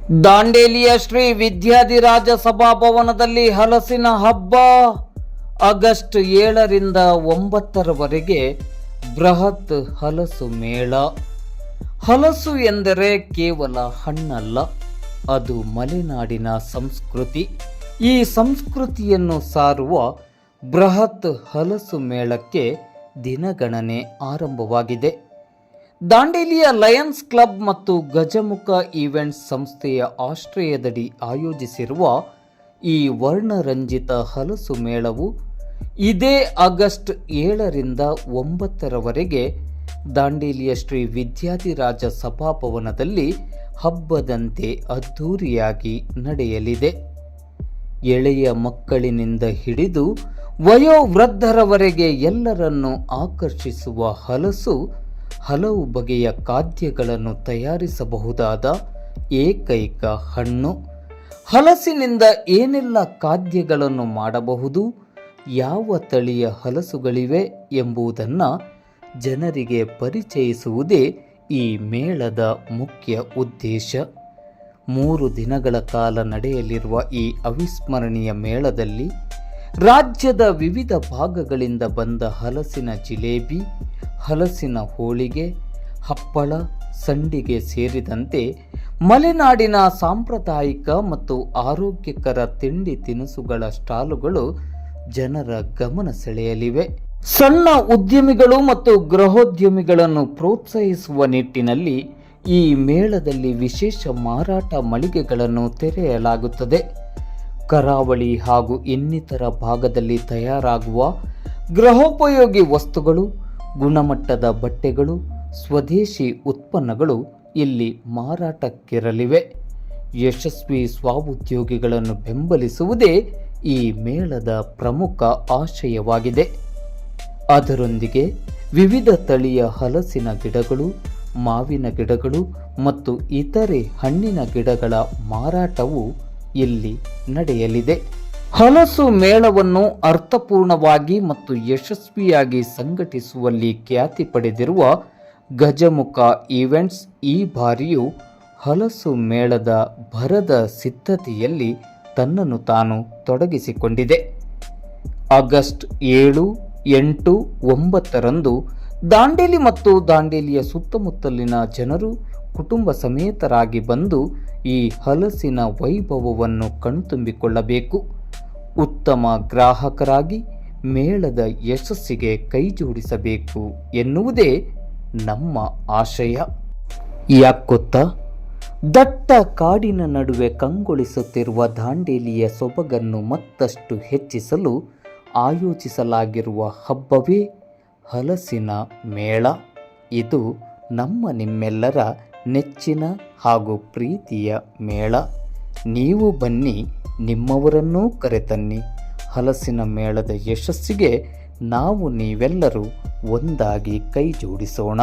ದಾಂಡೇಲಿಯ ಶ್ರೀ ವಿದ್ಯಾಧಿರಾಜ ಸಭಾಭವನದಲ್ಲಿ ಹಲಸಿನ ಹಬ್ಬ. ಆಗಸ್ಟ್ 7ರಿಂದ 9ರವರೆಗೆ ಬೃಹತ್ ಹಲಸು ಮೇಳ. ಹಲಸು ಎಂದರೆ ಕೇವಲ ಹಣ್ಣಲ್ಲ, ಅದು ಮಲೆನಾಡಿನ ಸಂಸ್ಕೃತಿ. ಈ ಸಂಸ್ಕೃತಿಯನ್ನು ಸಾರುವ ಬೃಹತ್ ಹಲಸು ಮೇಳಕ್ಕೆ ದಿನಗಣನೆ ಆರಂಭವಾಗಿದೆ. ದಾಂಡೇಲಿಯ ಲಯನ್ಸ್ ಕ್ಲಬ್ ಮತ್ತು ಗಜಮುಖ ಈವೆಂಟ್ಸ್ ಸಂಸ್ಥೆಯ ಆಶ್ರಯದಡಿ ಆಯೋಜಿಸಿರುವ ಈ ವರ್ಣರಂಜಿತ ಹಲಸು ಮೇಳವು ಇದೇ ಆಗಸ್ಟ್ 7ರಿಂದ 9ರವರೆಗೆ ದಾಂಡೇಲಿಯ ಶ್ರೀ ವಿದ್ಯಾಧಿರಾಜ ಸಭಾಭವನದಲ್ಲಿ ಹಬ್ಬದಂತೆ ಅದ್ಧೂರಿಯಾಗಿ ನಡೆಯಲಿದೆ. ಎಳೆಯ ಮಕ್ಕಳಿನಿಂದ ಹಿಡಿದು ವಯೋವೃದ್ಧರವರೆಗೆ ಎಲ್ಲರನ್ನೂ ಆಕರ್ಷಿಸುವ ಹಲಸು ಹಲವು ಬಗೆಯ ಖಾದ್ಯಗಳನ್ನು ತಯಾರಿಸಬಹುದಾದ ಏಕೈಕ ಹಣ್ಣು. ಹಲಸಿನಿಂದ ಏನೆಲ್ಲ ಖಾದ್ಯಗಳನ್ನು ಮಾಡಬಹುದು, ಯಾವ ತಳಿಯ ಹಲಸುಗಳಿವೆ ಎಂಬುದನ್ನು ಜನರಿಗೆ ಪರಿಚಯಿಸುವುದೇ ಈ ಮೇಳದ ಮುಖ್ಯ ಉದ್ದೇಶ. 3 ದಿನಗಳ ಕಾಲ ನಡೆಯಲಿರುವ ಈ ಅವಿಸ್ಮರಣೀಯ ಮೇಳದಲ್ಲಿ ರಾಜ್ಯದ ವಿವಿಧ ಭಾಗಗಳಿಂದ ಬಂದ ಹಲಸಿನ ಜಿಲೇಬಿ, ಹಲಸಿನ ಹೋಳಿಗೆ, ಹಪ್ಪಳ, ಸಂಡಿಗೆ ಸೇರಿದಂತೆ ಮಲೆನಾಡಿನ ಸಾಂಪ್ರದಾಯಿಕ ಮತ್ತು ಆರೋಗ್ಯಕರ ತಿಂಡಿ ತಿನಿಸುಗಳ ಸ್ಟಾಲುಗಳು ಜನರ ಗಮನ ಸೆಳೆಯಲಿವೆ. ಸಣ್ಣ ಉದ್ಯಮಿಗಳು ಮತ್ತು ಗೃಹೋದ್ಯಮಿಗಳನ್ನು ಪ್ರೋತ್ಸಾಹಿಸುವ ನಿಟ್ಟಿನಲ್ಲಿ ಈ ಮೇಳದಲ್ಲಿ ವಿಶೇಷ ಮಾರಾಟ ಮಳಿಗೆಗಳನ್ನು ತೆರೆಯಲಾಗುತ್ತದೆ. ಕರಾವಳಿ ಹಾಗೂ ಇನ್ನಿತರ ಭಾಗದಲ್ಲಿ ತಯಾರಾಗುವ ಗೃಹೋಪಯೋಗಿ ವಸ್ತುಗಳು, ಗುಣಮಟ್ಟದ ಬಟ್ಟೆಗಳು, ಸ್ವದೇಶಿ ಉತ್ಪನ್ನಗಳು ಇಲ್ಲಿ ಮಾರಾಟಕ್ಕಿರಲಿವೆ. ಯಶಸ್ವಿ ಸ್ವಉದ್ಯೋಗಿಗಳನ್ನು ಬೆಂಬಲಿಸುವುದೇ ಈ ಮೇಳದ ಪ್ರಮುಖ ಆಶಯವಾಗಿದೆ. ಅದರೊಂದಿಗೆ ವಿವಿಧ ತಳಿಯ ಹಲಸಿನ ಗಿಡಗಳು, ಮಾವಿನ ಗಿಡಗಳು ಮತ್ತು ಇತರೆ ಹಣ್ಣಿನ ಗಿಡಗಳ ಮಾರಾಟವು ಇಲ್ಲಿ ನಡೆಯಲಿದೆ. ಹಲಸು ಮೇಳವನ್ನು ಅರ್ಥಪೂರ್ಣವಾಗಿ ಮತ್ತು ಯಶಸ್ವಿಯಾಗಿ ಸಂಘಟಿಸುವಲ್ಲಿ ಖ್ಯಾತಿ ಪಡೆದಿರುವ ಗಜಮುಖ ಈವೆಂಟ್ಸ್ ಈ ಬಾರಿಯೂ ಹಲಸು ಮೇಳದ ಭರದ ಸಿದ್ಧತೆಯಲ್ಲಿ ತನ್ನನ್ನು ತಾನು ತೊಡಗಿಸಿಕೊಂಡಿದೆ. ಆಗಸ್ಟ್ 7, 8, 9ರಂದು ದಾಂಡೇಲಿ ಮತ್ತು ದಾಂಡೇಲಿಯ ಸುತ್ತಮುತ್ತಲಿನ ಜನರು ಕುಟುಂಬ ಸಮೇತರಾಗಿ ಬಂದು ಈ ಹಲಸಿನ ವೈಭವವನ್ನು ಕಣ್ತುಂಬಿಕೊಳ್ಳಬೇಕು. ಉತ್ತಮ ಗ್ರಾಹಕರಾಗಿ ಮೇಳದ ಯಶಸ್ಸಿಗೆ ಕೈಜೋಡಿಸಬೇಕು ಎನ್ನುವುದೇ ನಮ್ಮ ಆಶಯ. ಯಾಕೊತ್ತಾ, ದಟ್ಟ ಕಾಡಿನ ನಡುವೆ ಕಂಗೊಳಿಸುತ್ತಿರುವ ದಾಂಡೇಲಿಯ ಸೊಬಗನ್ನು ಮತ್ತಷ್ಟು ಹೆಚ್ಚಿಸಲು ಆಯೋಜಿಸಲಾಗಿರುವ ಹಬ್ಬವೇ ಹಲಸಿನ ಮೇಳ. ಇದು ನಿಮ್ಮೆಲ್ಲರ ನೆಚ್ಚಿನ ಹಾಗೂ ಪ್ರೀತಿಯ ಮೇಳ. ನೀವು ಬನ್ನಿ, ನಿಮ್ಮವರನ್ನೂ ಕರೆತನ್ನಿ. ಹಲಸಿನ ಮೇಳದ ಯಶಸ್ಸಿಗೆ ನೀವೆಲ್ಲರೂ ಒಂದಾಗಿ ಕೈ ಜೋಡಿಸೋಣ.